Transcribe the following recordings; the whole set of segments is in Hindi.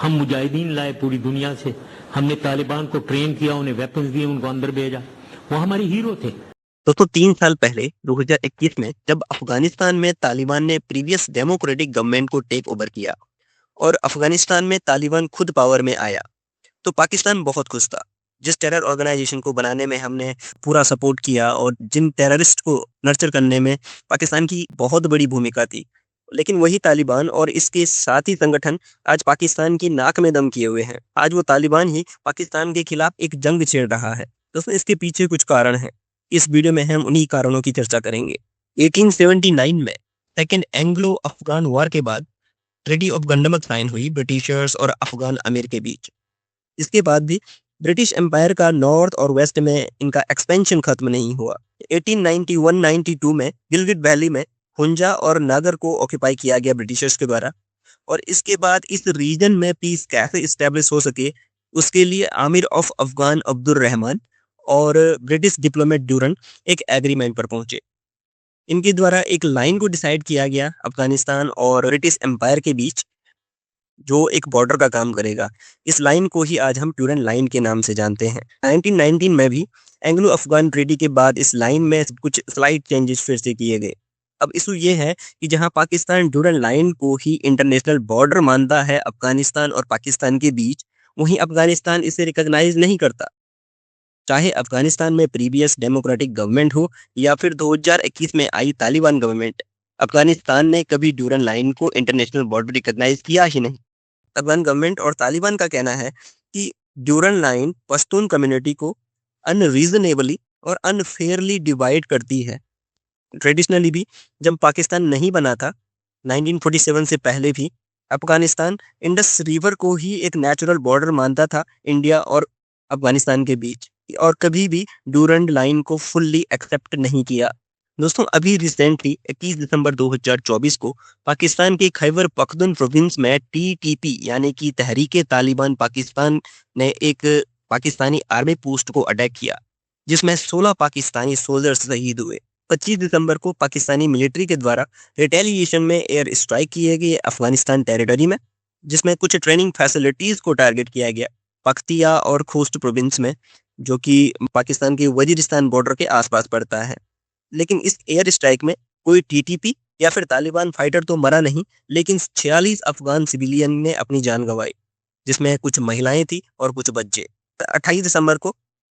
हम मुजाहिदीन लाए पूरी दुनिया से, हमने तालिबान को ट्रेन किया, उन्हें वेपन्स दिए, उनको अंदर भेजा, वो हमारे हीरो थे। दोस्तों 3 साल पहले 2021 में जब अफगानिस्तान में तालिबान ने प्रीवियस डेमोक्रेटिक गवर्नमेंट को टेक ओवर किया और अफगानिस्तान में तालिबान खुद पावर में आया, तो पाकिस्तान बहुत खुश था। जिस टेरर ऑर्गेनाइजेशन को बनाने में हमने पूरा सपोर्ट किया और जिन टेररिस्ट को नर्चर करने में पाकिस्तान की बहुत बड़ी भूमिका थी, लेकिन वही तालिबान और इसके साथी संगठन आज पाकिस्तान की नाक में दम किए हुए हैं। आज वो तालिबान ही पाकिस्तान के खिलाफ एक जंग छेड़ रहा है। दोस्तों इसके पीछे कुछ कारण हैं। इस वीडियो में हम उन्हीं कारणों की चर्चा करेंगे। 1879 में सेकेंड एंग्लो अफगान वॉर के बाद ट्रेटी ऑफ गंडमक साइन हुई ब्रिटिशर्स और अफगान अमीर के बीच। इसके बाद भी ब्रिटिश एम्पायर का नॉर्थ और वेस्ट में इनका एक्सपेंशन खत्म नहीं हुआ। 1891-92 में गिलगिट वैली में हुंजा और नागर को ऑक्यूपाई किया गया ब्रिटिशर्स के द्वारा, और इसके बाद इस रीजन में पीस कैसे इस्टेब्लिश हो सके उसके लिए आमिर ऑफ अफगान अब्दुल रहमान और ब्रिटिश डिप्लोमेट ड्यूरन एक एग्रीमेंट पर पहुंचे। इनके द्वारा एक लाइन को डिसाइड किया गया अफगानिस्तान और ब्रिटिश एम्पायर के बीच, जो एक बॉर्डर का काम करेगा। इस लाइन को ही आज हम ड्यूरन लाइन के नाम से जानते हैं। 1919 में भी एंग्लो अफगान ट्रीटी के बाद इस लाइन में कुछ स्लाइड चेंजेस फिर से किए गए। अब इशू ये है कि जहां पाकिस्तान ड्यूरन लाइन को ही इंटरनेशनल बॉर्डर मानता है अफगानिस्तान और पाकिस्तान के बीच, वहीं अफगानिस्तान इसे रिकॉग्नाइज नहीं करता। चाहे अफगानिस्तान में प्रीवियस डेमोक्रेटिक गवर्नमेंट हो या फिर 2021 में आई तालिबान गवर्नमेंट, अफगानिस्तान ने कभी ड्यूरन लाइन को इंटरनेशनल बॉर्डर रिकॉग्नाइज किया ही नहीं। अफगान गवर्नमेंट और तालिबान का कहना है कि ड्यूरन लाइन पश्तून कम्युनिटी को अनरीजनेबली और अनफेयरली डिवाइड करती है। ट्रेडिशनली भी जब पाकिस्तान नहीं बना था 1947 से पहले भी अफगानिस्तान इंडस रिवर को ही एक नेचुरल बॉर्डर मानता था इंडिया और अफगानिस्तान के बीच, और कभी भी ड्यूरंड लाइन को फुल्ली एक्सेप्ट नहीं किया। दोस्तों अभी रिसेंटली 21 दिसंबर 2024 को पाकिस्तान के खैबर पख्तून प्रोविंस में टीटीपी यानी कि तहरीके तालिबान पाकिस्तान ने एक पाकिस्तानी आर्मी पोस्ट को अटैक किया, जिसमें 16 पाकिस्तानी सोल्जर्स शहीद हुए। 25 दिसंबर को पाकिस्तानी मिलिट्री के द्वारा रिटेलिएशन में एयर स्ट्राइक किए गए अफगानिस्तान टेरिटरी में, जिसमें कुछ ट्रेनिंग फैसिलिटीज को टारगेट किया गया पख्तिया और खोस्ट प्रोविंस में, जो कि पाकिस्तान के वजीरिस्तान बॉर्डर के आसपास पड़ता है। लेकिन इस एयर स्ट्राइक में कोई टीटीपी या फिर तालिबान फाइटर तो मरा नहीं, लेकिन 46 अफगान सिविलियन ने अपनी जान गंवाई, जिसमें कुछ महिलाएं थी और कुछ बच्चे। 28 दिसंबर को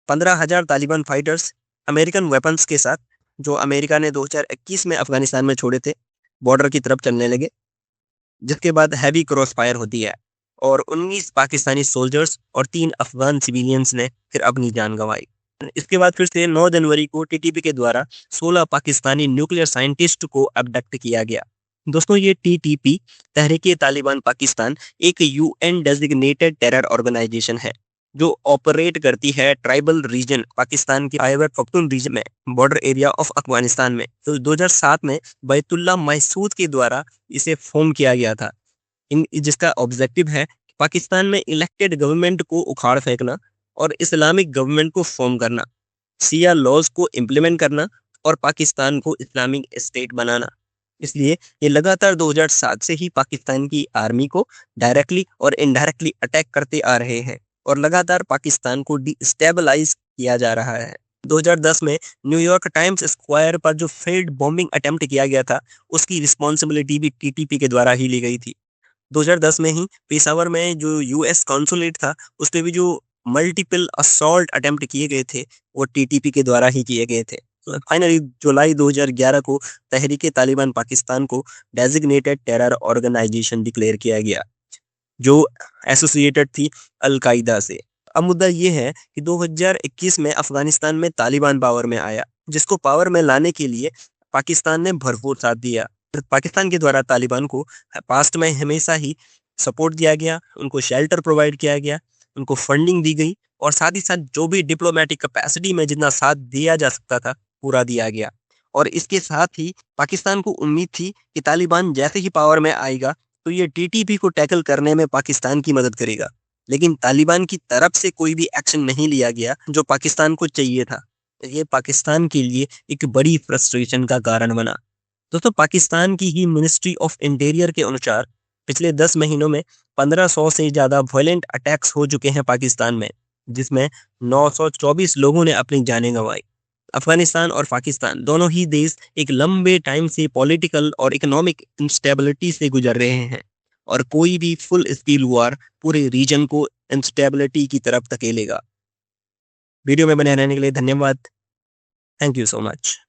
15,000 तालिबान फाइटर्स अमेरिकन वेपन्स के साथ, जो अमेरिका ने 2021 में अफगानिस्तान में छोड़े थे, बॉर्डर की तरफ चलने लगे, जिसके बाद हैवी क्रॉस फायर होती है और 19 पाकिस्तानी सोल्जर्स और 3 अफगान सिविलियंस ने फिर अपनी जान गंवाई। इसके बाद फिर से 9 जनवरी को टीटीपी के द्वारा 16 पाकिस्तानी न्यूक्लियर साइंटिस्ट को अबडक्ट किया गया। दोस्तों ये टीटीपी तहरीके तालिबान पाकिस्तान एक यूएन डेजिग्नेटेड टेरर ऑर्गेनाइजेशन है, जो ऑपरेट करती है ट्राइबल रीजन पाकिस्तान के खैबर पख्तून रीजन में, बॉर्डर एरिया ऑफ अफगानिस्तान में। तो 2007 में बैतुल्ला महसूद के द्वारा इसे फॉर्म किया गया था, जिसका ऑब्जेक्टिव है पाकिस्तान में इलेक्टेड गवर्नमेंट को उखाड़ फेंकना और इस्लामिक गवर्नमेंट को फॉर्म करना, सिया लॉज को इम्प्लीमेंट करना और पाकिस्तान को इस्लामिक स्टेट बनाना। इसलिए ये लगातार 2007 से ही पाकिस्तान की आर्मी को डायरेक्टली और इनडायरेक्टली अटैक करते आ रहे हैं और लगातार पाकिस्तान को डिस्टेबलाइज किया जा रहा है। 2010 में न्यूयॉर्क टाइम्स स्क्वायर पर जो फेल्ड बॉम्बिंग अटेम्प्ट किया गया था, उसकी रिस्पॉन्सिबिलिटी भी टीटीपी के द्वारा ही ली गई थी। 2010 में ही पेशावर में जो यूएस कॉन्सुलेट था, उस पे भी जो मल्टीपल असॉल्ट अटेम्प्ट किए गए थे, वो टीटीपी के द्वारा ही किए गए थे। तो फाइनली जुलाई 2011 को तहरीके तालिबान पाकिस्तान को डेजिग्नेटेड टेरर ऑर्गेनाइजेशन डिक्लेयर किया गया, जो एसोसिएटेड थी अल-कायदा से। अब मुद्दा ये है कि 2021 में अफगानिस्तान में तालिबान पावर में आया, जिसको पावर में लाने के लिए पाकिस्तान ने भरपूर साथ दिया। पाकिस्तान के द्वारा तालिबान को पास्ट में हमेशा ही सपोर्ट दिया गया, उनको शेल्टर प्रोवाइड किया गया, उनको फंडिंग दी गई और साथ ही साथ जो भी डिप्लोमेटिक कैपेसिटी में जितना साथ दिया जा सकता था पूरा दिया गया। और इसके साथ ही पाकिस्तान को उम्मीद थी कि तालिबान जैसे ही पावर में आएगा तो ये टीटीपी को टैकल करने में पाकिस्तान की मदद करेगा, लेकिन तालिबान की तरफ से कोई भी एक्शन नहीं लिया गया जो पाकिस्तान को चाहिए था। ये पाकिस्तान के लिए एक बड़ी फ्रस्ट्रेशन का कारण बना। दोस्तों पाकिस्तान की ही मिनिस्ट्री ऑफ इंटीरियर के अनुसार पिछले 10 महीनों में 1500 से ज़्यादा वायलेंट अटैक्स हो चुके हैं पाकिस्तान में, जिसमें 924 लोगों ने अपनी जानें गंवाई। अफगानिस्तान और पाकिस्तान दोनों ही देश एक लंबे टाइम से पॉलिटिकल और इकोनॉमिक इंस्टेबिलिटी से गुजर रहे हैं, और कोई भी फुल स्केल वॉर पूरे रीजन को इंस्टेबिलिटी की तरफ धकेलेगा। वीडियो में बने रहने के लिए धन्यवाद। Thank you so much.